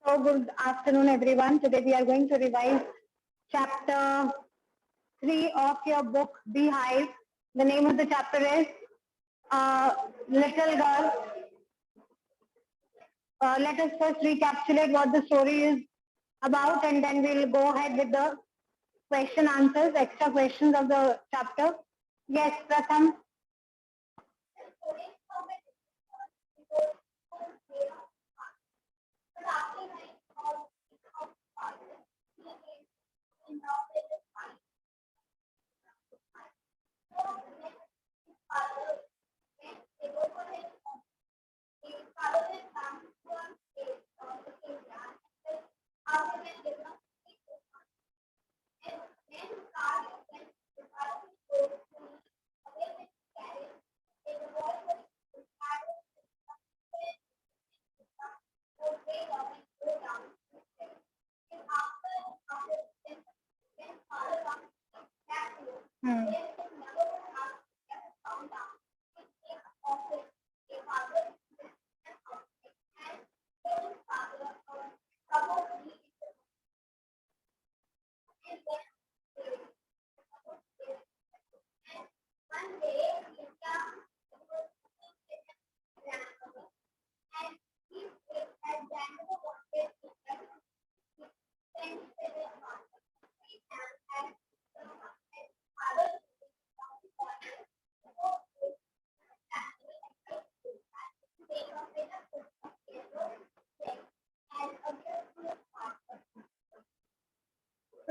So good afternoon, everyone. Today we are going to revise chapter 3 of your book, Beehive. The name of the chapter is Little Girl. Let us first recapitulate what the story is about, and then we'll go ahead with the question answers, extra questions of the chapter. Yes, Pratham. Hmm.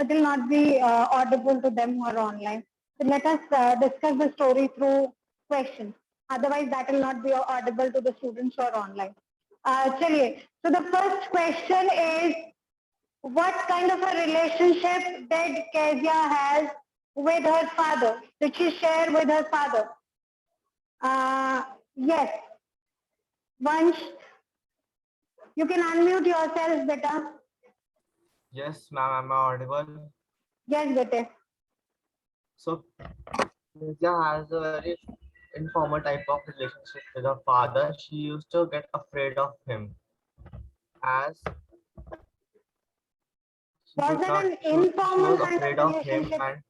It will not be audible to them who are online. So let us discuss the story through questions. Otherwise, that will not be audible to the students who are online. Chaliye. So the first question is, what kind of a relationship did Kezia has with her father? Did she share with her father? Yes. Vansh, you can unmute yourself, beta. Yes, ma'am, am I audible? Yes, beta. So, Nitya has a very informal type of relationship with her father. She used to get afraid of him as Was it an she informal was kind afraid of of him relationship? and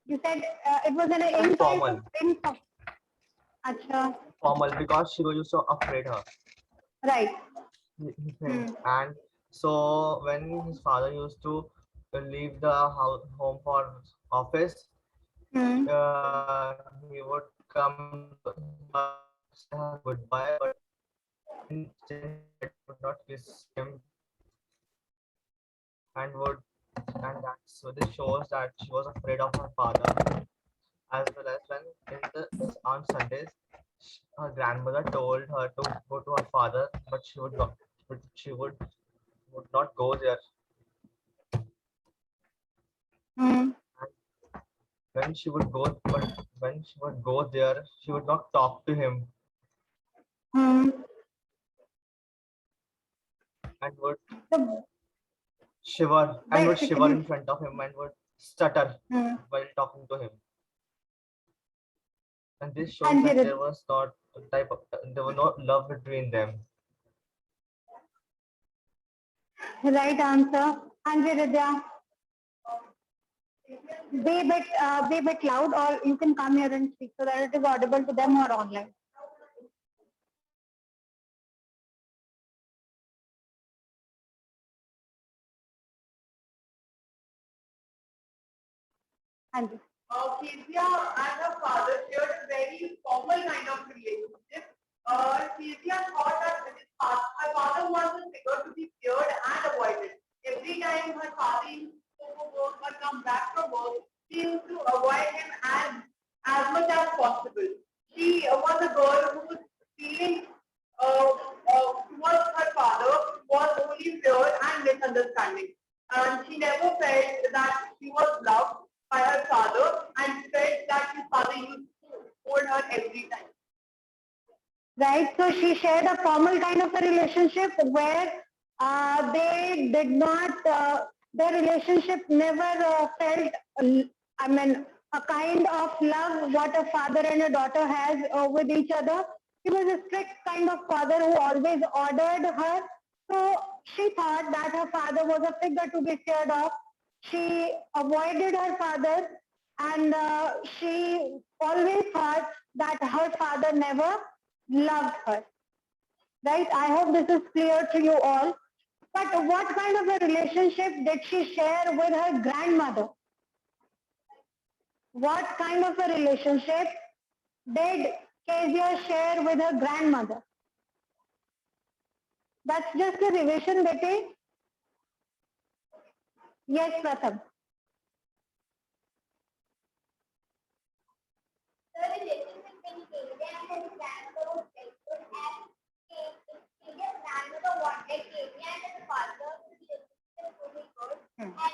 You said it was an informal, informal. Acha. formal because she was used to afraid her Right. him. Hmm. And so when his father used to leave the home for office, Hmm. he would come to her, say her goodbye, but in saying goodbye, she would not kiss him and would and that so this shows that she was afraid of her father, as well as when on Sundays her grandmother told her to go to her father, but she would not go there. Hmm. And when she would go, but when she would go there, she would not talk to him Hmm. and would So shiver in basically, front of him and would stutter hmm. while talking to him. And this shows that Anjir, there was not a type of there was no love between them. right answer. Anjir, be a bit loud, or you can come here and speak so that it is audible to them or online. Anjir. Kezia and her father shared a very formal kind of relationship. Kezia thought that her father was a figure to be feared and avoided. Every time her father used to go for work or come back from work, she used to avoid him as much as possible. She was a girl whose feeling towards her father was only fear and misunderstanding. And she never felt that she was loved by her father and felt that his father used to hold her every time. Right. So she shared a formal kind of a relationship where they did not, their relationship never felt, I mean, a kind of love what a father and a daughter has with each other. He was a strict kind of father who always ordered her. So she thought that her father was a figure to be feared of. She avoided her father, and she always thought that her father never loved her. Right? I hope this is clear to you all. But what kind of a relationship did she share with her grandmother? What kind of a relationship did Kezia share with her grandmother? That's just a revision, Betty. Yes, Pratham. The relationship between Kezia and his grandmother was very good, and Kezia's grandmother wanted Kezia and his father to be really good, and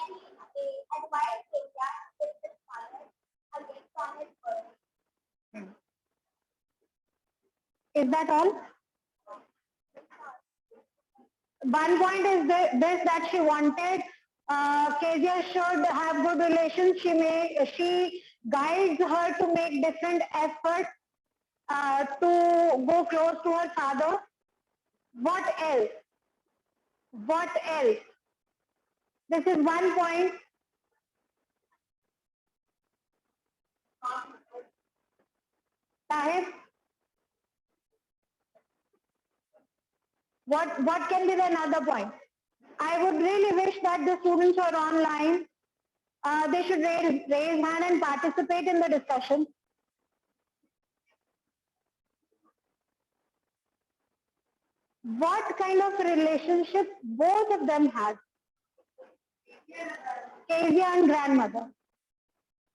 he advised Kezia with his father against on his birthday. Is that all? One point is this, that she wanted Kezia should have good relations. She guides her to make different efforts to go close to her father. What else? What else? This is one point. Sahib, what can be the another point? I would really wish that the students who are online, they should raise hand and participate in the discussion. What kind of relationship both of them had? Kezia and grandmother.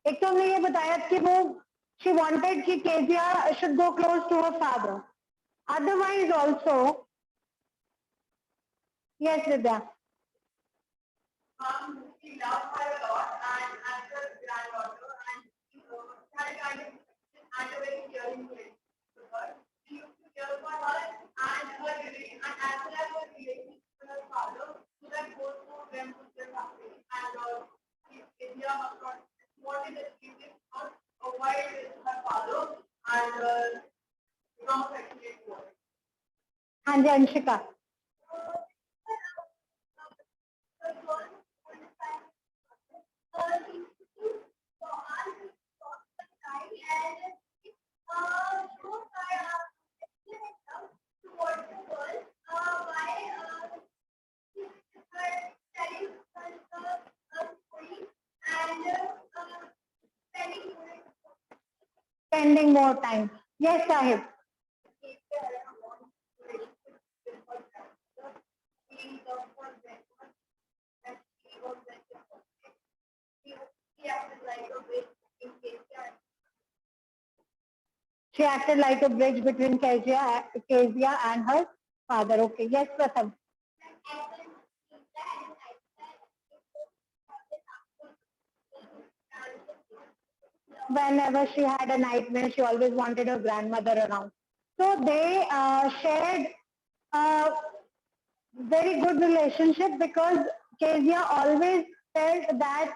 एक तो हमने ये बताया कि वो she wanted कि Kezia should go close to her father. Otherwise also, yes, Vidya. He loved her a lot and as her granddaughter, and he had a kind of and a very caring way to her. He used to care for her and her relation, and as well as her relationship with her father, so that both of them would get happy. And India wanted to keep it out, avoid her father and become affectionate to her. हाँ जी Anshika. Spending more time. Yes, Sahib. She acted like a bridge between Kezia and her father. Okay. Yes, Pratham. Whenever she had a nightmare, she always wanted her grandmother around. So they shared a very good relationship because Kezia always felt that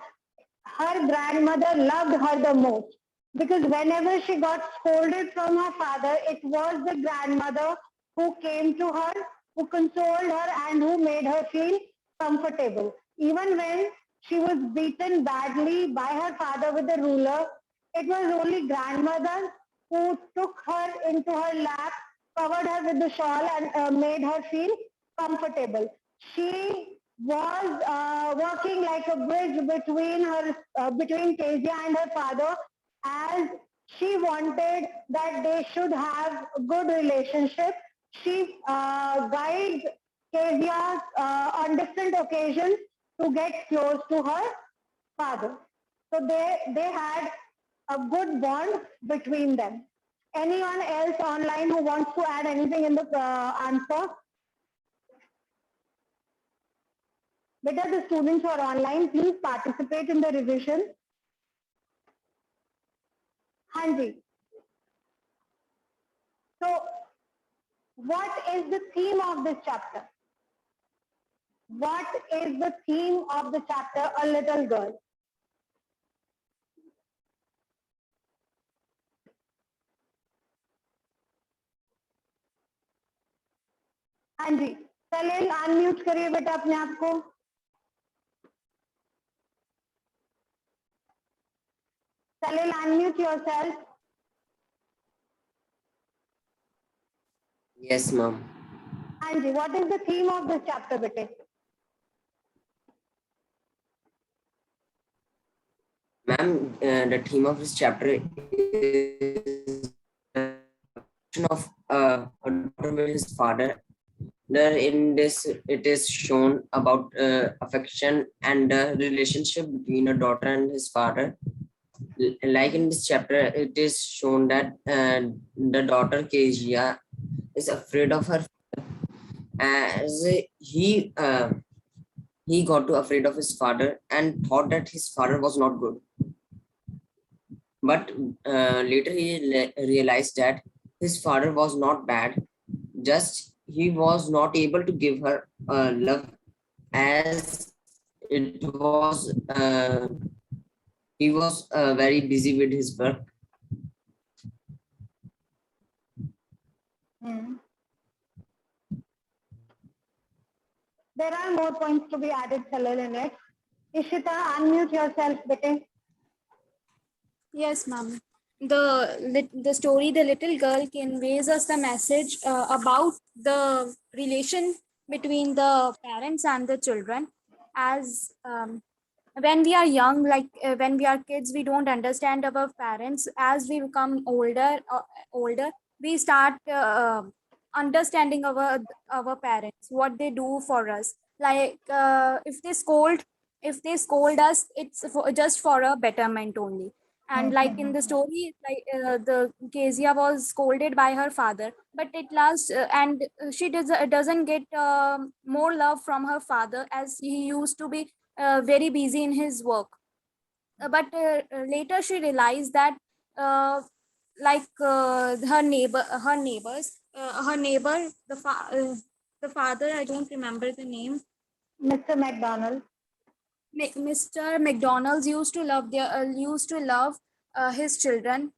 her grandmother loved her the most. Because whenever she got scolded from her father, it was the grandmother who came to her, who consoled her, and who made her feel comfortable. Even when she was beaten badly by her father with a ruler, it was only grandmother who took her into her lap, covered her with the shawl, and made her feel comfortable. She was working like a bridge between Kezia and her father, as she wanted that they should have a good relationship. She guides Kezia on different occasions to get close to her father. So they had a good bond between them. Anyone else online who wants to add anything in the answer? Better the students who are online, please participate in the revision. Hanji. So, what is the theme of this chapter? What is the theme of the chapter, A Little Girl? Hanji. Salil unmute करिए बेटा अपने आप को. Salil, unmute yourself. Yes, ma'am. Anji, what is the theme of this chapter, bete? Ma'am, the theme of this chapter is of a daughter with his father. In this, it is shown about affection and the relationship between a daughter and his father. Like in this chapter, it is shown that the daughter Kezia is afraid of her as he got too afraid of his father and thought that his father was not good. But later he realized that his father was not bad, just he was not able to give her love as it was he was very busy with his work. There are more points to be added, Salil, in it. Ishita, unmute yourself, bete. Yes, ma'am. The story, The Little Girl, conveys us the message about the relation between the parents and the children. As when we are young, like when we are kids, we don't understand our parents. As we become older, we start understanding our parents, what they do for us. Like if they scold us, it's just for a betterment only. And like in the story, like the Kezia was scolded by her father, but it lasts and she doesn't get more love from her father, as he used to be very busy in his work. But later she realized that her neighbor, the father, I don't remember the name. Mr. McDonald. Mr. McDonald's used to love his children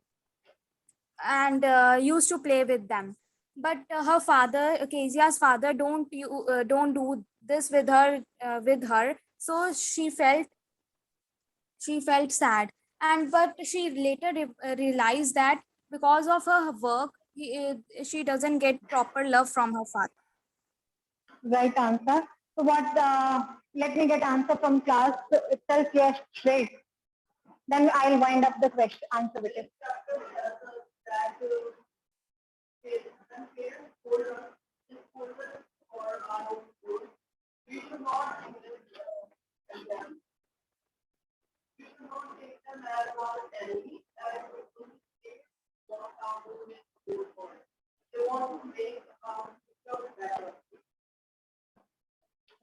and used to play with them. But her father, Kezia's father, don't do this with her. So she felt sad, and but she later realized that because of her work, she doesn't get proper love from her father. Right answer. So what, let me get answer from class itself, yes, straight. Then I'll wind up the question, answer with it.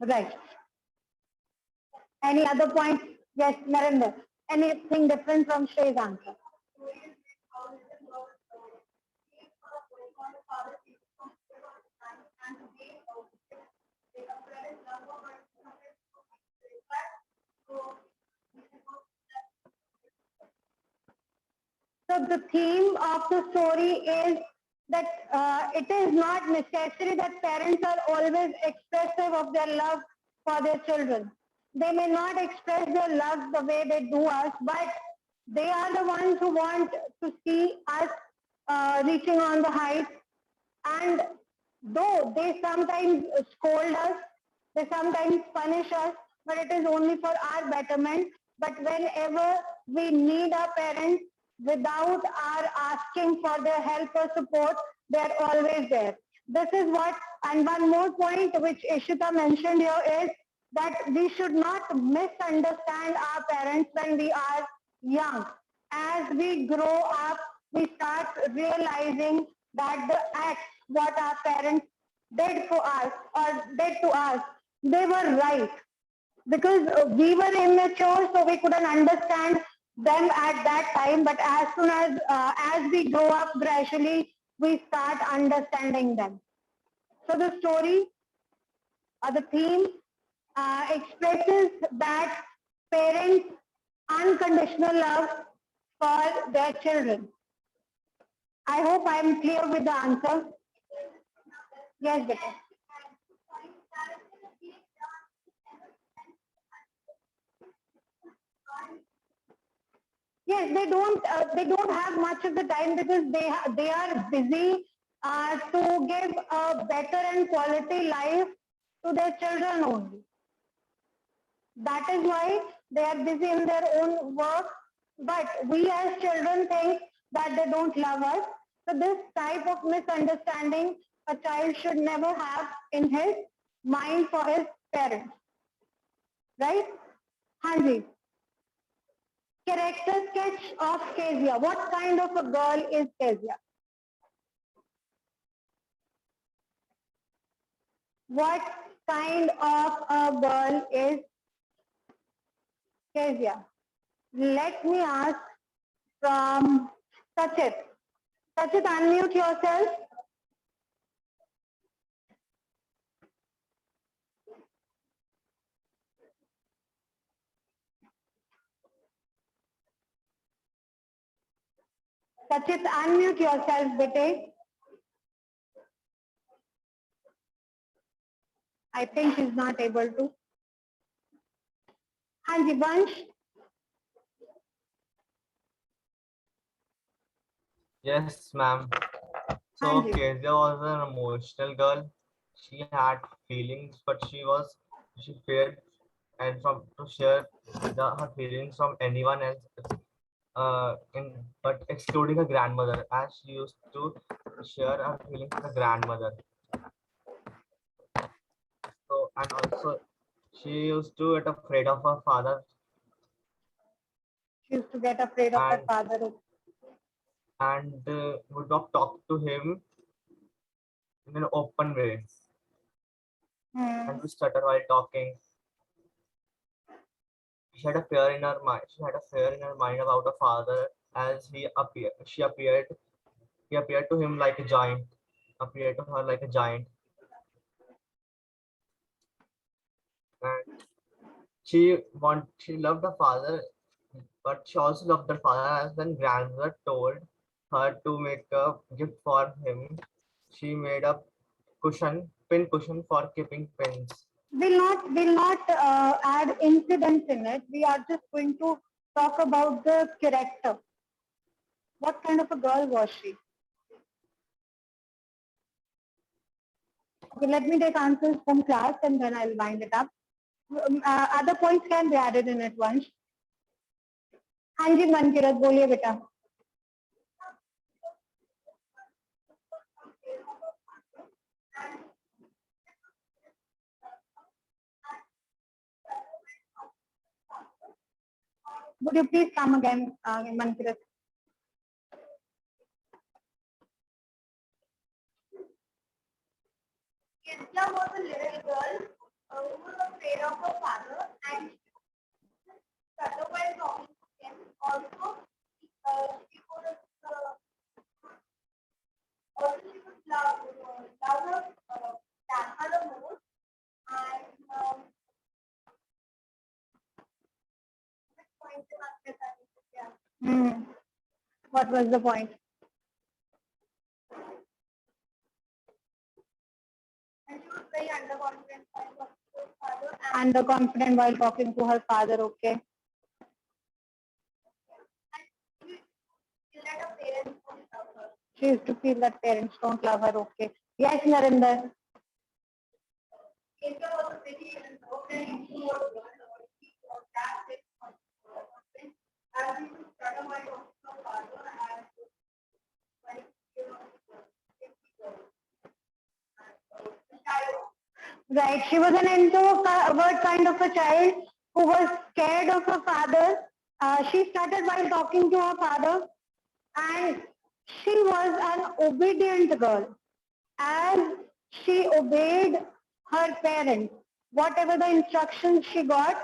Right. Any other point? Yes, Narendra. Anything different from Shrey's answer? So the theme of the story is that it is not necessary that parents are always expressive of their love for their children. They may not express their love the way they do us, but they are the ones who want to see us reaching on the heights. And though they sometimes scold us, they sometimes punish us, but it is only for our betterment. But whenever we need our parents, without our asking for their help or support, they are always there. This is what, and one more point which Ishita mentioned here is that we should not misunderstand our parents when we are young. As we grow up, we start realizing that the acts what our parents did for us or did to us, they were right. Because we were immature, so we couldn't understand them at that time. But as soon as we grow up gradually, we start understanding them. So the story or the theme expresses that parents' unconditional love for their children. I hope I am clear with the answer. Yes, Beta. Yes, they don't have much of the time because they are busy to give a better and quality life to their children only. That is why they are busy in their own work. But we as children think that they don't love us. So this type of misunderstanding a child should never have in his mind for his parents. Right? Hanji. Character sketch of Kezia. What kind of a girl is Kezia? What kind of a girl is Kezia? Let me ask from Sachit. Sachit, unmute yourself. Sachit, unmute yourself, bete. I think he's not able to. Hanji, Vansh. Yes, ma'am. So Hanji. Kezia was an emotional girl. She had feelings, but she feared and from to share her feelings from anyone else. But excluding her grandmother, as she used to share her feelings with her grandmother. So and also she used to get afraid of her father She used to get afraid of her and father. would not talk to him in an open way and would stutter while talking. She had a fear in her mind. She had a fear in her mind about her father as he appeared. He appeared to him like a giant. Appeared to her like a giant. And she loved her father, but she also loved her father as when grandmother told her to make a gift for him. She made a pin cushion for keeping pins. We'll not add incidents in it. We are just going to talk about the character. What kind of a girl was she? Okay, let me take answers from class and then I'll wind it up. Other points can be added in it once. Hanji Mankirat, boliye beta. Would you please come again, Mankirat? Kezia was a little girl who was afraid of her father and stuttered while talking to him. Also, she would love her grandmother more and point What was the point? and she was very underconfident while talking to her father Underconfident while talking to her father, okay. and she let her parents love her. She used to feel that parents don't love her, okay. Yes, Narinder. Kezia was a pretty and very introvert girl. She was that big confident as she would stutter while talking to her father and like Right. She was an introvert kind of a child who was scared of her father. She started while talking to her father and she was an obedient girl. As she obeyed her parents, whatever the instructions she got,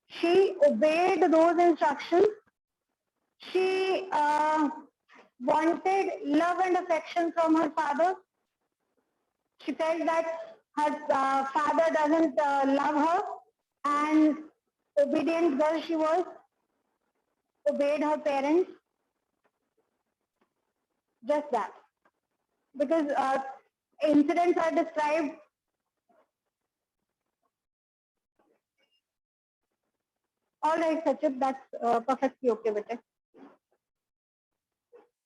she obeyed those instructions. She wanted love and affection from her father. She felt that her father doesn't love her and obedient girl she was, obeyed her parents, just that. Because incidents are described. All right, Sachit, that's perfectly okay with it.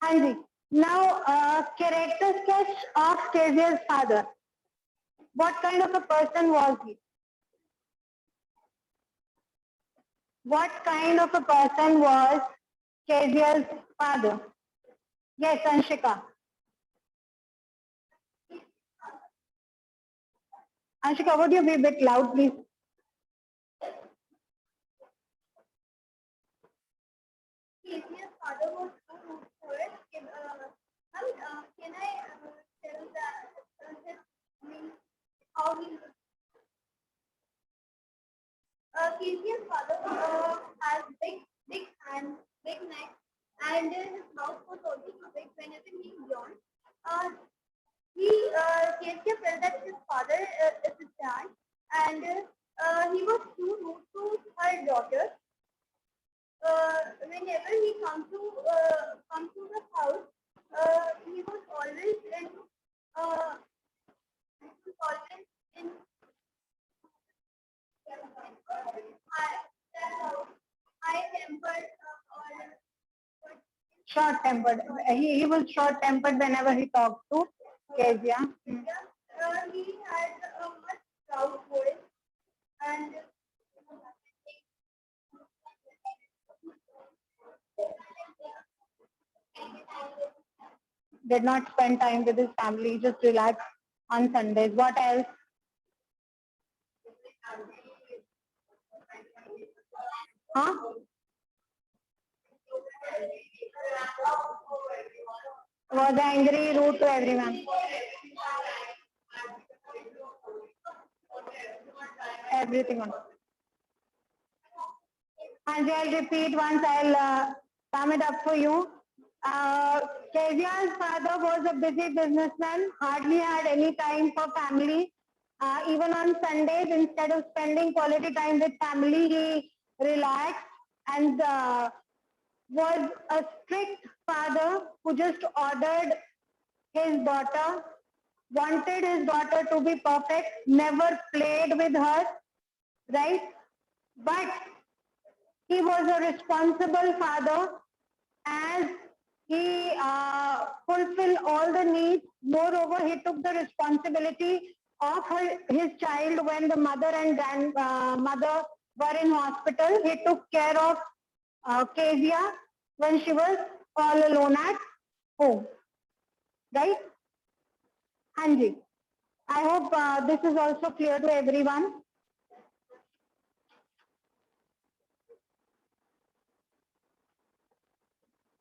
Hanji. Now, character sketch of Kezia's father. What kind of a person was he? What kind of a person was Kezia's father? Yes, Anshika. Anshika, would you be a bit loud, please? Kezia's father was so ruthless. Can I tell that how he Kezia's father has big hands, big neck, and his mouth was also too big whenever he yawned. Kezia felt that his father is his dad, and he was too rude to her daughter. Whenever he come to the house, he was always in uh, he was always in high tempered or Short-tempered. He was short-tempered whenever he talked to Kezia. he had a much loud voice and Did not spend time with his family, just relax on Sundays. What else? Huh? Was angry, rude to everyone. Everything on. And I'll repeat once, I'll sum it up for you. Kezia's father was a busy businessman, hardly had any time for family. Even on Sundays, instead of spending quality time with family, he relaxed and was a strict father who just ordered his daughter, wanted his daughter to be perfect, never played with her, right? But he was a responsible father as he fulfilled all the needs. Moreover, he took the responsibility of his child when the mother and grandmother were in hospital. He took care of Kezia when she was all alone at home. Right? Hanji. I hope this is also clear to everyone.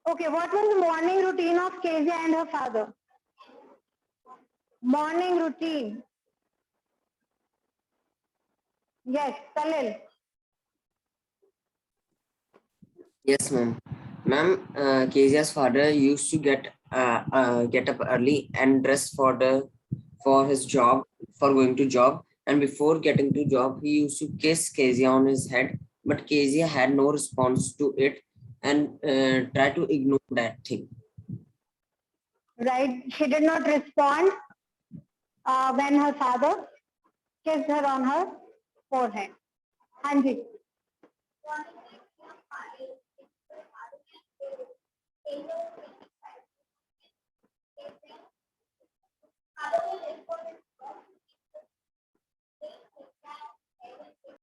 Okay, what was the morning routine of Kezia and her father? Morning routine. Yes, Salil. Yes, ma'am. Ma'am, Kezia's father used to get up early and dress for his job, for going to job. And before getting to job, he used to kiss Kezia on his head, but Kezia had no response to it and tried to ignore that thing. Right, she did not respond when her father kissed her on her forehead. Hanji.